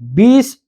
20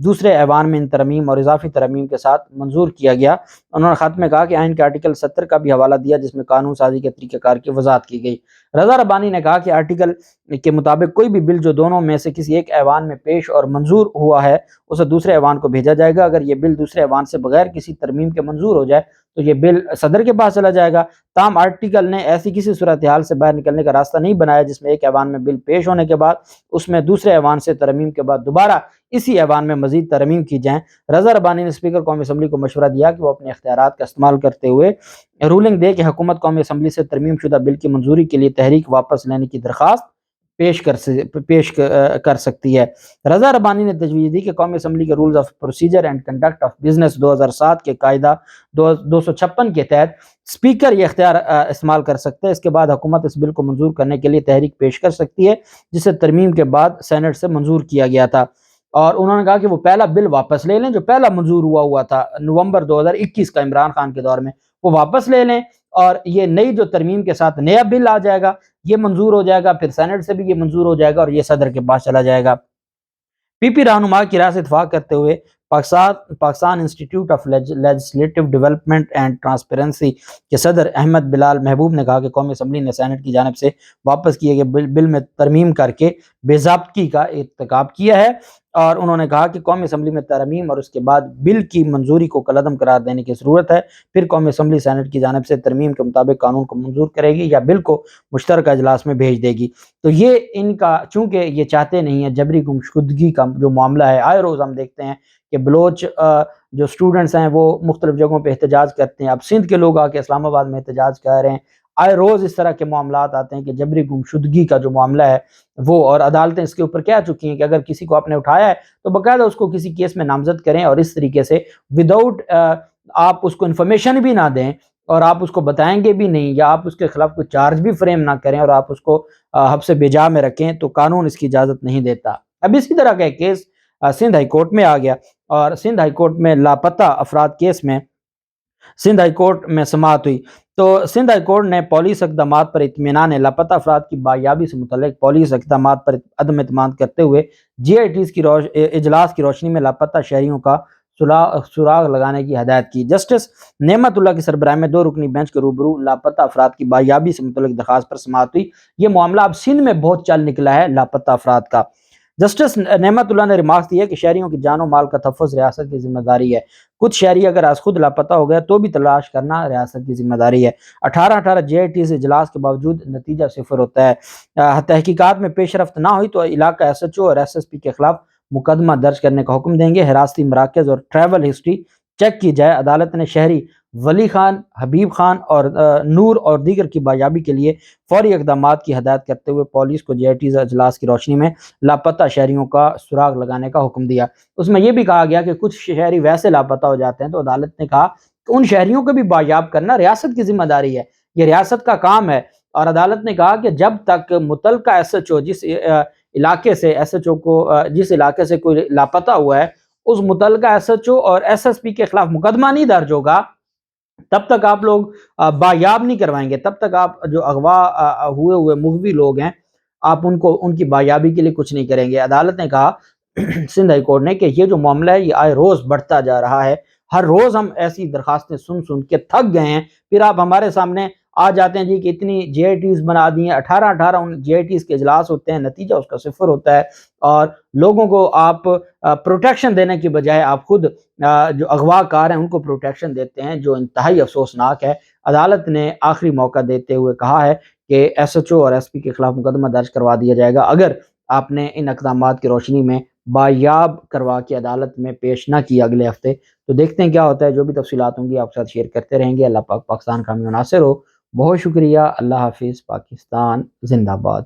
دوسرے ایوان میں ان ترمیم اور اضافی ترمیم کے ساتھ منظور کیا گیا۔ انہوں نے خط میں کہا کہ آئین کے آرٹیکل 70 کا بھی حوالہ دیا جس میں قانون سازی کے طریقہ کار کی وضاحت کی گئی۔ رضا ربانی نے کہا کہ آرٹیکل کے مطابق کوئی بھی بل جو دونوں میں سے کسی ایک ایوان میں پیش اور منظور ہوا ہے اسے دوسرے ایوان کو بھیجا جائے گا۔ اگر یہ بل دوسرے ایوان سے بغیر کسی ترمیم کے منظور ہو جائے تو یہ بل صدر کے پاس چلا جائے گا۔ تاہم آرٹیکل نے ایسی کسی صورتحال سے باہر نکلنے کا راستہ نہیں بنایا جس میں ایک ایوان میں بل پیش ہونے کے بعد اس میں دوسرے ایوان سے ترمیم کے بعد دوبارہ اسی ایوان میں مزید ترمیم کی جائیں۔ رضا ربانی نے اسپیکر قومی اسمبلی کو مشورہ دیا کہ وہ اپنے اختیارات کا استعمال کرتے ہوئے رولنگ دے کہ حکومت قومی اسمبلی سے ترمیم شدہ بل کی منظوری کے لیے تحریک واپس لینے کی درخواست پیش کر سکتی ہے۔ رضا ربانی نے تجویز دی کہ قومی اسمبلی کے rules of procedure and conduct of business 2007 کے قاعدہ 256 کے تحت اسپیکر یہ اختیار استعمال کر سکتے ہیں۔ اس کے بعد حکومت اس بل کو منظور کرنے کے لیے تحریک پیش کر سکتی ہے جسے ترمیم کے بعد سینٹ سے منظور کیا گیا تھا، اور انہوں نے کہا کہ وہ پہلا بل واپس لے لیں جو پہلا منظور ہوا تھا نومبر 2021 کا عمران خان کے دور میں، وہ واپس لے لیں، اور یہ نئی جو ترمیم کے ساتھ نیا بل آ جائے گا یہ منظور ہو جائے گا، پھر سینٹ سے بھی یہ منظور ہو جائے گا اور یہ صدر کے پاس چلا جائے گا۔ پی پی رہنما کی رائے سے اتفاق کرتے ہوئے Pakistan institute of legislative development and transparency کے صدر احمد بلال محبوب نے کہا کہ قومی اسمبلی نے سینٹ کی جانب سے واپس کیے گئے بل میں ترمیم کر کے بے ضابطگی کا ارتکاب کیا ہے، اور انہوں نے کہا کہ قومی اسمبلی میں ترمیم اور اس کے بعد بل کی منظوری کو کالعدم قرار دینے کی ضرورت ہے، پھر قومی اسمبلی سینٹ کی جانب سے ترمیم کے مطابق قانون کو منظور کرے گی یا بل کو مشترکہ اجلاس میں بھیج دے گی۔ تو یہ ان کا، چونکہ یہ چاہتے نہیں ہیں جبری گمشدگی کا جو معاملہ ہے، آئے روز ہم دیکھتے ہیں کہ بلوچ جو اسٹوڈنٹس ہیں وہ مختلف جگہوں پہ احتجاج کرتے ہیں، اب سندھ کے لوگ آ کے اسلام آباد میں احتجاج کر رہے ہیں، آئے روز اس طرح کے معاملات آتے ہیں کہ جبری گمشدگی کا جو معاملہ ہے وہ، اور عدالتیں اس کے اوپر کہہ چکی ہیں کہ اگر کسی کو آپ نے اٹھایا ہے تو باقاعدہ اس کو کسی کیس میں نامزد کریں، اور اس طریقے سے وداؤٹ آپ اس کو انفارمیشن بھی نہ دیں اور آپ اس کو بتائیں گے بھی نہیں، یا آپ اس کے خلاف کوئی چارج بھی فریم نہ کریں اور آپ اس کو حبس بجا میں رکھیں، تو قانون اس کی اجازت نہیں دیتا۔ اب اسی طرح کا ایک کیس سندھ ہائی کورٹ میں آ گیا، اور سندھ ہائی کورٹ میں لاپتہ افراد کیس میں سندھ ہائی کورٹ میں سماعت ہوئی، تو سندھ ہائی کورٹ نے پولیس اقدامات پر اطمینان لاپتہ افراد کی بایابی سے متعلق پولیس اقدامات پر عدم اعتماد کرتے ہوئے جی آئی ٹیز کی اجلاس کی روشنی میں لاپتہ شہریوں کا سراغ لگانے کی ہدایت کی۔ جسٹس نعمت اللہ کی سربراہی میں 2 رکنی بینچ کے روبرو لاپتہ افراد کی بایابی سے متعلق درخواست پر سماعت ہوئی۔ یہ معاملہ اب سندھ میں بہت چل نکلا ہے لاپتہ افراد کا۔ جسٹس نعمت اللہ نے ریمارکس دیا کہ شہریوں کی جان و مال کا تحفظ ریاست کی ذمہ داری ہے، کچھ شہری اگر آج خود لاپتہ ہو گئے تو بھی تلاش کرنا ریاست کی ذمہ داری ہے۔ 18 جے آئی ٹی سے اجلاس کے باوجود نتیجہ صفر ہوتا ہے۔ تحقیقات میں پیش رفت نہ ہوئی تو علاقہ ایس ایچ او اور ایس ایس پی کے خلاف مقدمہ درج کرنے کا حکم دیں گے۔ حراستی مراکز اور ٹریول ہسٹری چیک کی جائے۔ عدالت نے شہری ولی خان، حبیب خان اور نور اور دیگر کی بایابی کے لیے فوری اقدامات کی ہدایت کرتے ہوئے پولیس کو جے آئی ٹیز اجلاس کی روشنی میں لاپتہ شہریوں کا سراغ لگانے کا حکم دیا۔ اس میں یہ بھی کہا گیا کہ کچھ شہری ویسے لاپتہ ہو جاتے ہیں تو عدالت نے کہا کہ ان شہریوں کو بھی بایاب کرنا ریاست کی ذمہ داری ہے، یہ ریاست کا کام ہے، اور عدالت نے کہا کہ جب تک متعلقہ ایس ایچ او جس علاقے سے ایس ایچ او کو جس علاقے سے کوئی لاپتہ ہوا ہے اس متعلقہ ایس ایچ او اور ایس ایس پی کے خلاف مقدمہ نہیں درج ہوگا تب تک آپ لوگ بایاب نہیں کروائیں گے، تب تک آپ جو اغوا ہوئے مغوی لوگ ہیں آپ ان کی بایابی کے لیے کچھ نہیں کریں گے۔ عدالت نے کہا سندھ ہائی کورٹ نے کہ یہ جو معاملہ ہے یہ آئے روز بڑھتا جا رہا ہے، ہر روز ہم ایسی درخواستیں سن کے تھک گئے ہیں، پھر آپ ہمارے سامنے آ جاتے ہیں جی کہ اتنی جے آئی ٹیز بنا دی ہیں، 18 ان جے آئی ٹیز کے اجلاس ہوتے ہیں، نتیجہ اس کا صفر ہوتا ہے، اور لوگوں کو آپ پروٹیکشن دینے کی بجائے آپ خود جو اغوا کار ہیں ان کو پروٹیکشن دیتے ہیں، جو انتہائی افسوسناک ہے۔ عدالت نے آخری موقع دیتے ہوئے کہا ہے کہ ایس ایچ او اور ایس پی کے خلاف مقدمہ درج کروا دیا جائے گا اگر آپ نے ان اقدامات کی روشنی میں بایاب کروا کے عدالت میں پیش نہ کیا اگلے ہفتے۔ تو دیکھتے ہیں کیا ہوتا ہے، جو بھی تفصیلات ہوں گی آپ کے ساتھ شیئر کرتے رہیں گے۔ اللہ پاک پاکستان کا حامی و ناصر ہو۔ بہت شکریہ، اللہ حافظ، پاکستان زندہ باد۔